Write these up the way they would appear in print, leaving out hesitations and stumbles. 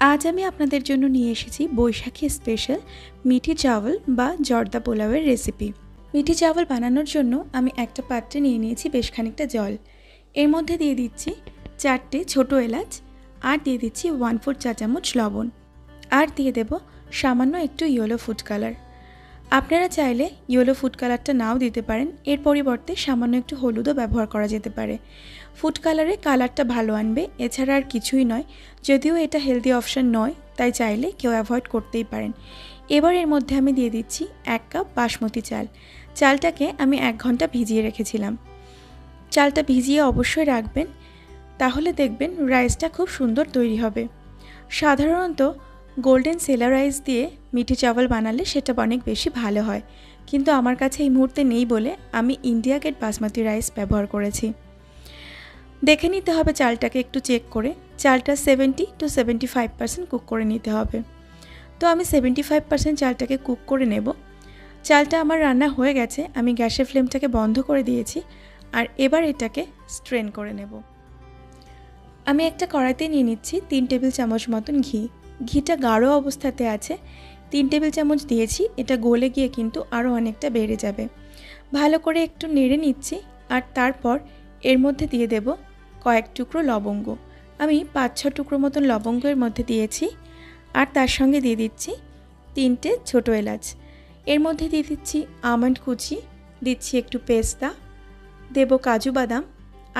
আজ আমি আপনাদের জন্য নিয়ে এসেছি বৈশাখী স্পেশাল মিঠি চাওয়াল বা জর্দা পোলাওয়ের রেসিপি। মিঠি চাওয়াল বানানোর জন্য আমি একটা পাত্রে নিয়ে নিয়েছি বেশ খানিকটা জল। এর মধ্যে দিয়ে দিচ্ছি 4টে ছোটো এলাচ, আর দিয়ে দিচ্ছি 1/4 চা চামচ লবণ, আর দিয়ে দেব সামান্য একটু ইয়েলো ফুড কালার। আপনারা চাইলে ইয়েলো ফুড কালারটা নাও দিতে পারেন, এর পরিবর্তে সামান্য একটু হলুদও ব্যবহার করা যেতে পারে। ফুড কালারে কালারটা ভালো আনবে, এছাড়া আর কিছুই নয়। যদিও এটা হেলদি অপশান নয়, তাই চাইলে কেউ অ্যাভয়েড করতেই পারেন। এবার এর মধ্যে আমি দিয়ে দিচ্ছি 1 কাপ বাসমতি চাল। চালটাকে আমি 1 ঘন্টা ভিজিয়ে রেখেছিলাম। চালটা ভিজিয়ে অবশ্যই রাখবেন, তাহলে দেখবেন রাইসটা খুব সুন্দর তৈরি হবে। সাধারণত গোল্ডেন সেলা রাইস দিয়ে মিঠি চাওয়াল বানালে সেটা অনেক বেশি ভালো হয়, কিন্তু আমার কাছে এই মুহূর্তে নেই বলে আমি ইন্ডিয়া গেট বাসমতি রাইস ব্যবহার করেছি। দেখে নিতে হবে চালটাকে একটু চেক করে, চালটা 70 to 75% কুক করে নিতে হবে। তো আমি 75% চালটাকে কুক করে নেব। চালটা আমার রান্না হয়ে গেছে, আমি গ্যাসের ফ্লেমটাকে বন্ধ করে দিয়েছি, আর এবার এটাকে স্ট্রেন করে নেব। আমি একটা কড়াইতে নিয়ে নিচ্ছি 3 টেবিল চামচ মতন ঘি। ঘিটা গাঢ় অবস্থাতে আছে, 3 টেবিল চামচ দিয়েছি, এটা গলে গিয়ে কিন্তু আরও অনেকটা বেড়ে যাবে। ভালো করে একটু নেড়ে নিচ্ছি, আর তারপর এর মধ্যে দিয়ে দেব কয়েক টুকরো লবঙ্গ। আমি 5-6 টুকরো মতন লবঙ্গ এর মধ্যে দিয়েছি, আর তার সঙ্গে দিয়ে দিচ্ছি 3টে ছোটো এলাচ। এর মধ্যে দিয়ে দিচ্ছি আমন্ড কুচি, দিচ্ছি একটু পেস্তা, দেব কাজু বাদাম,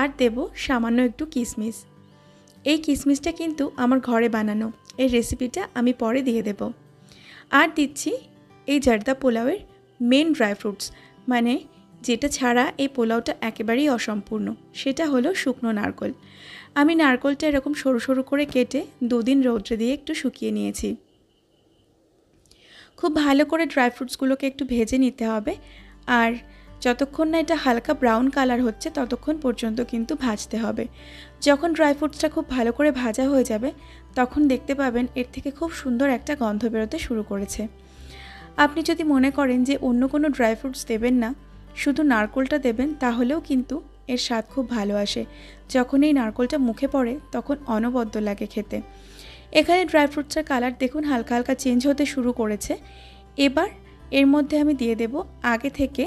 আর দেব সামান্য একটু কিশমিশ। এই কিশমিশটা কিন্তু আমার ঘরে বানানো, এই রেসিপিটা আমি পরে দিয়ে দেব। আর দিচ্ছি এই জর্দা পোলাওয়ের মেন ড্রাই ফ্রুটস, মানে যেটা ছাড়া এই পোলাওটা একেবারেই অসম্পূর্ণ, সেটা হলো শুকনো নারকেল। আমি নারকেলটা এরকম সরু সরু করে কেটে 2 দিন রৌদ্রে দিয়ে একটু শুকিয়ে নিয়েছি। খুব ভালো করে ড্রাই ফ্রুটসগুলোকে একটু ভেজে নিতে হবে, আর যতক্ষণ না এটা হালকা ব্রাউন কালার হচ্ছে ততক্ষণ পর্যন্ত কিন্তু ভাজতে হবে। যখন ড্রাই ফ্রুটসটা খুব ভালো করে ভাজা হয়ে যাবে, তখন দেখতে পাবেন এর থেকে খুব সুন্দর একটা গন্ধ বেরোতে শুরু করেছে। আপনি যদি মনে করেন যে অন্য কোনো ড্রাই ফ্রুটস দেবেন না, শুধু নারকেলটা দেবেন, তাহলেও কিন্তু এর স্বাদ খুব ভালো আসে। যখন এই নারকেলটা মুখে পড়ে তখন অনবদ্য লাগে খেতে। এখানে ড্রাই ফ্রুটসের কালার দেখুন হালকা হালকা চেঞ্জ হতে শুরু করেছে। এবার এর মধ্যে আমি দিয়ে দেব আগে থেকে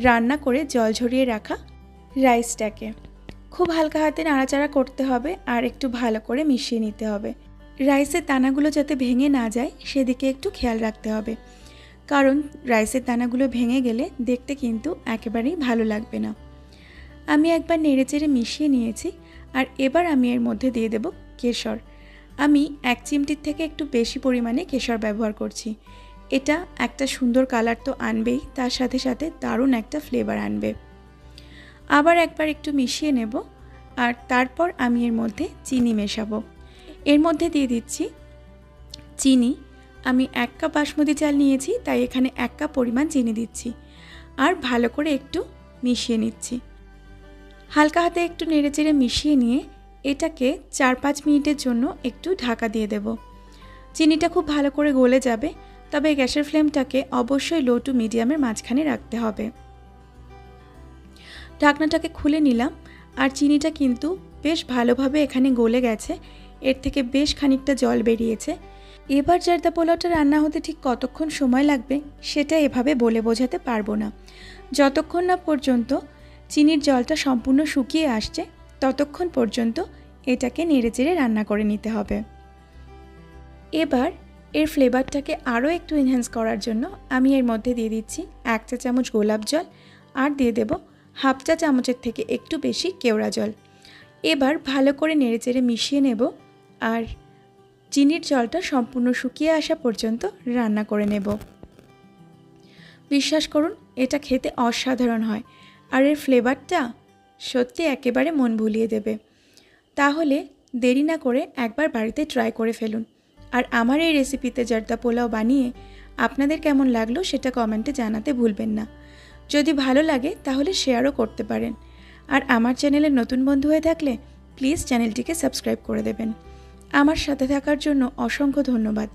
রান্না করে জল ঝরিয়ে রাখা রাইসটাকে। খুব হালকা হাতে নাড়াচাড়া করতে হবে, আর একটু ভালো করে মিশিয়ে নিতে হবে। রাইসের দানাগুলো যাতে ভেঙে না যায় সেদিকে একটু খেয়াল রাখতে হবে, কারণ রাইসের দানাগুলো ভেঙে গেলে দেখতে কিন্তু একেবারেই ভালো লাগবে না। আমি একবার নেড়েচেড়ে মিশিয়ে নিয়েছি, আর এবার আমি এর মধ্যে দিয়ে দেব কেশর। আমি 1 চিমটির থেকে একটু বেশি পরিমাণে কেশর ব্যবহার করছি। এটা একটা সুন্দর কালার তো আনবেই, তার সাথে সাথে দারুণ একটা ফ্লেভার আনবে। আবার একবার একটু মিশিয়ে নেব, আর তারপর আমি এর মধ্যে চিনি মেশাবো। এর মধ্যে দিয়ে দিচ্ছি চিনি। আমি 1 কাপ বাসমতি চাল নিয়েছি, তাই এখানে 1 কাপ পরিমাণ চিনি দিচ্ছি, আর ভালো করে একটু মিশিয়ে নিচ্ছি। হালকা হাতে একটু নেড়েচেড়ে মিশিয়ে নিয়ে এটাকে 4-5 মিনিটের জন্য একটু ঢাকা দিয়ে দেব। চিনিটা খুব ভালো করে গলে যাবে, তবে গ্যাসের ফ্লেমটাকে অবশ্যই লো টু মিডিয়ামের মাঝখানে রাখতে হবে। ঢাকনাটাকে খুলে নিলাম, আর চিনিটা কিন্তু বেশ ভালোভাবে এখানে গলে গেছে, এর থেকে বেশ খানিকটা জল বেরিয়েছে। এবার জর্দা পোলাওটা রান্না হতে ঠিক কতক্ষণ সময় লাগবে সেটা এভাবে বলে বোঝাতে পারবো না। যতক্ষণ না পর্যন্ত চিনির জলটা সম্পূর্ণ শুকিয়ে আসছে, ততক্ষণ পর্যন্ত এটাকে নেড়েচেড়ে রান্না করে নিতে হবে। এবার এর ফ্লেভারটাকে আরও একটু এনহ্যান্স করার জন্য আমি এর মধ্যে দিয়ে দিচ্ছি 1 চা চামচ গোলাপ জল, আর দিয়ে দেব 1/2 চা চামচের থেকে একটু বেশি কেওড়া জল। এবার ভালো করে নেড়েচেড়ে মিশিয়ে নেব, আর চিনির জলটা সম্পূর্ণ শুকিয়ে আসা পর্যন্ত রান্না করে নেব। বিশ্বাস করুন, এটা খেতে অসাধারণ হয়, আর এর ফ্লেভারটা সত্যি একেবারে মন ভুলিয়ে দেবে। তাহলে দেরি না করে একবার বাড়িতে ট্রাই করে ফেলুন, আর আমার এই রেসিপিতে জর্দা পোলাও বানিয়ে আপনাদের কেমন লাগলো সেটা কমেন্টে জানাতে ভুলবেন না। যদি ভালো লাগে তাহলে শেয়ারও করতে পারেন, আর আমার চ্যানেলে নতুন বন্ধু হয়ে থাকলে প্লিজ চ্যানেলটিকে সাবস্ক্রাইব করে দেবেন। আমার সাথে থাকার জন্য অসংখ্য ধন্যবাদ।